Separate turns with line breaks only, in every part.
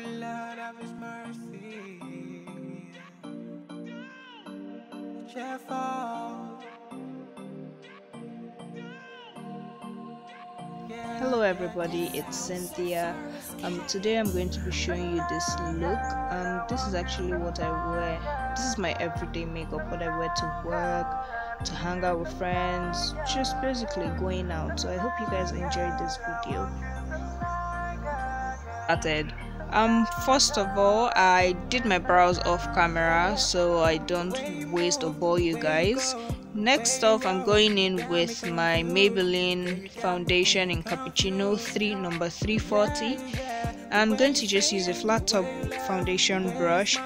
Lord of His mercy. Cheerful.
Hello everybody, it's Cynthia. Today I'm going to be showing you this look. This is actually what I wear. This is my everyday makeup, what I wear to work, to hang out with friends, just basically going out. So I hope you guys enjoyed this video. First of all, I did my brows off camera so I don't waste or bore you guys. Next off, I'm going in with my Maybelline foundation in Cappuccino 3 number 340. I'm going to just use a flat top foundation brush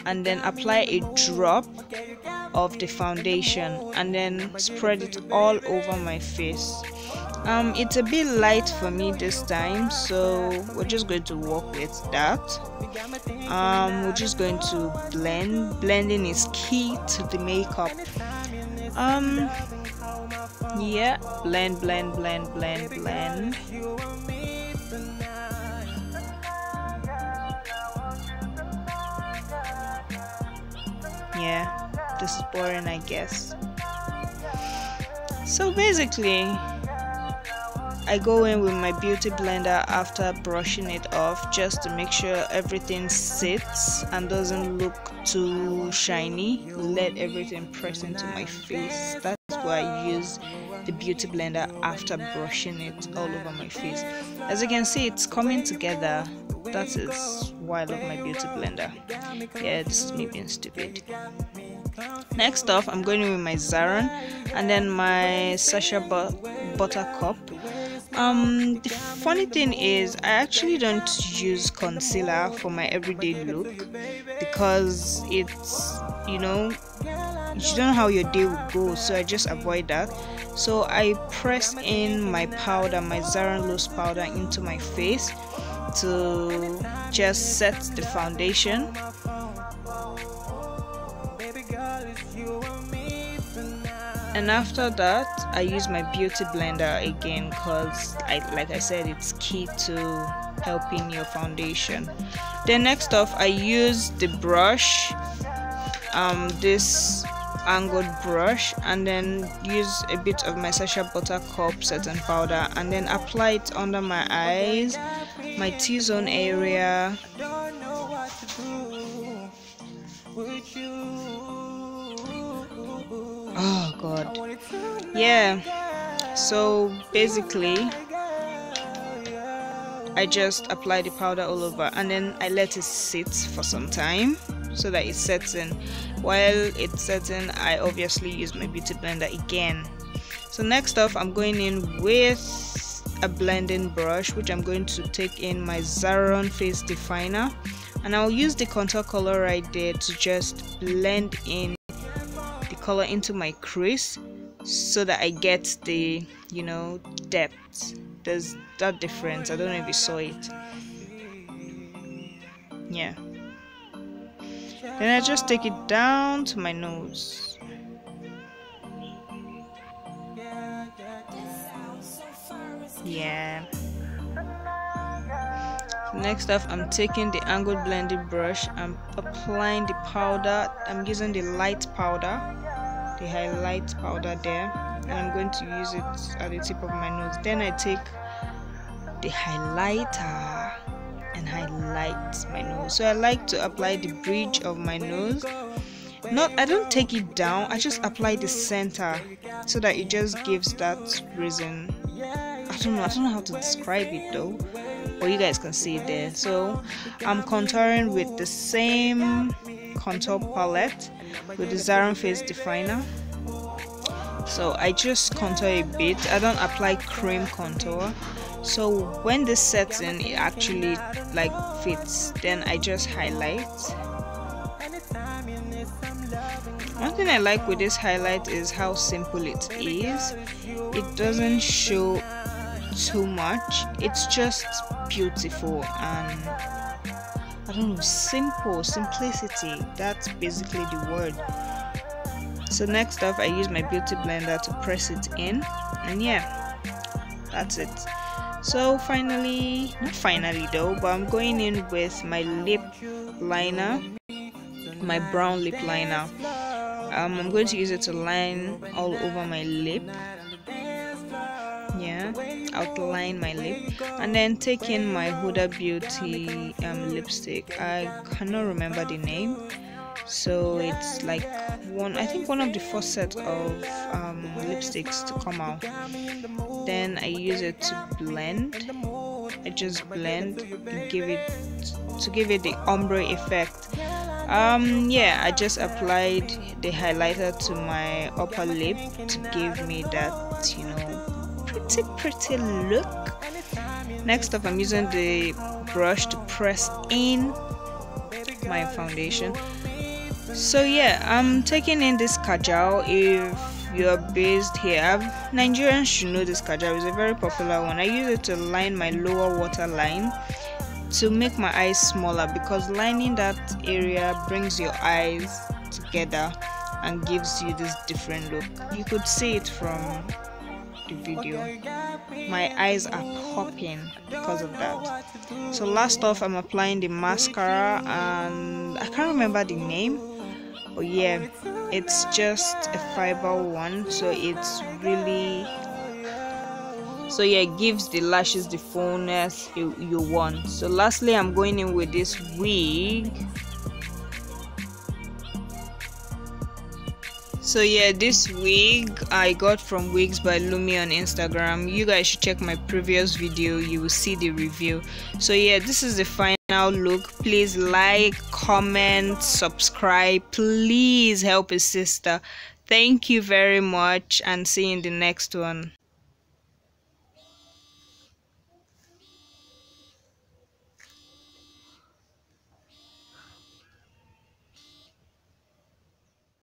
and then apply a drop of the foundation and then spread it all over my face. It's a bit light for me this time, so we're just going to work with that. We're just going to blend. Blending is key to the makeup. Yeah, blend. Yeah, this is boring, I guess. So basically, I go in with my beauty blender after brushing it off just to make sure everything sits and doesn't look too shiny. Let everything press into my face. That's why I use the beauty blender after brushing it all over my face. As you can see, it's coming together. That is why I love my beauty blender. Yeah, this is me being stupid. Next off, I'm going in with my Zaron and then my Sacha Buttercup. The funny thing is I actually don't use concealer for my everyday look because it's, you don't know how your day will go, so I just avoid that. So I press in my powder, my Zaron loose powder, into my face to just set the foundation. And after that, I use my beauty blender again because, like I said, it's key to helping your foundation. Then next off, I use the brush, this angled brush, and then use a bit of my Sacha Buttercup setting powder and then apply it under my eyes, my T-zone area. Oh god, yeah. So basically I just apply the powder all over and then I let it sit for some time so that it sets in. While it's setting, I obviously use my beauty blender again. So next off, I'm going in with a blending brush, which I'm going to take in my Zaron face definer, and I'll use the contour color right there to just blend in the color into my crease so that I get the depth. There's that difference. I don't know if you saw it. Yeah, then I just take it down to my nose. Yeah. Next off, I'm taking the angled blending brush. I'm applying the powder. I'm using the light powder, the highlight powder there, and I'm going to use it at the tip of my nose. Then I take the highlighter and highlight my nose. So I like to apply the bridge of my nose. I don't take it down, I just apply the center so that it just gives that reason. I don't know how to describe it though, but you guys can see it there. So I'm contouring with the same contour palette with the Zaron face definer. So I just contour a bit. I don't apply cream contour. So when this sets in, it actually fits. Then I just highlight. One thing I like with this highlight is how simple it is. It doesn't show too much. It's just beautiful and I don't know, simplicity. That's basically the word. So next off, I use my beauty blender to press it in, and yeah, that's it. So finally, not finally though, but I'm going in with my lip liner, my brown lip liner. I'm going to use it to line all over my lip. Yeah, outline my lip, and then take in my Huda Beauty lipstick. I cannot remember the name, so it's like I think one of the first set of lipsticks to come out. Then I use it to blend. I just blend, give it the ombre effect. Yeah, I just applied the highlighter to my upper lip to give me that, you know, pretty look. Next up, I'm using the brush to press in my foundation. So yeah, I'm taking in this kajal. If you're based here, Nigerians should know this kajal. It's a very popular one. I use it to line my lower waterline to make my eyes smaller, because lining that area brings your eyes together and gives you this different look. You could see it from the video. My eyes are popping because of that. So last off, I'm applying the mascara, and I can't remember the name, but yeah, it's just a fiber one, so it's really, so yeah, it gives the lashes the fullness you want. So lastly, I'm going in with this wig. So yeah, this wig I got from Wigs by Lumi on Instagram. You guys should check my previous video, you will see the review. So yeah, this is the final look. Please like, comment, subscribe. Please help a sister. Thank you very much, and see you in the next one.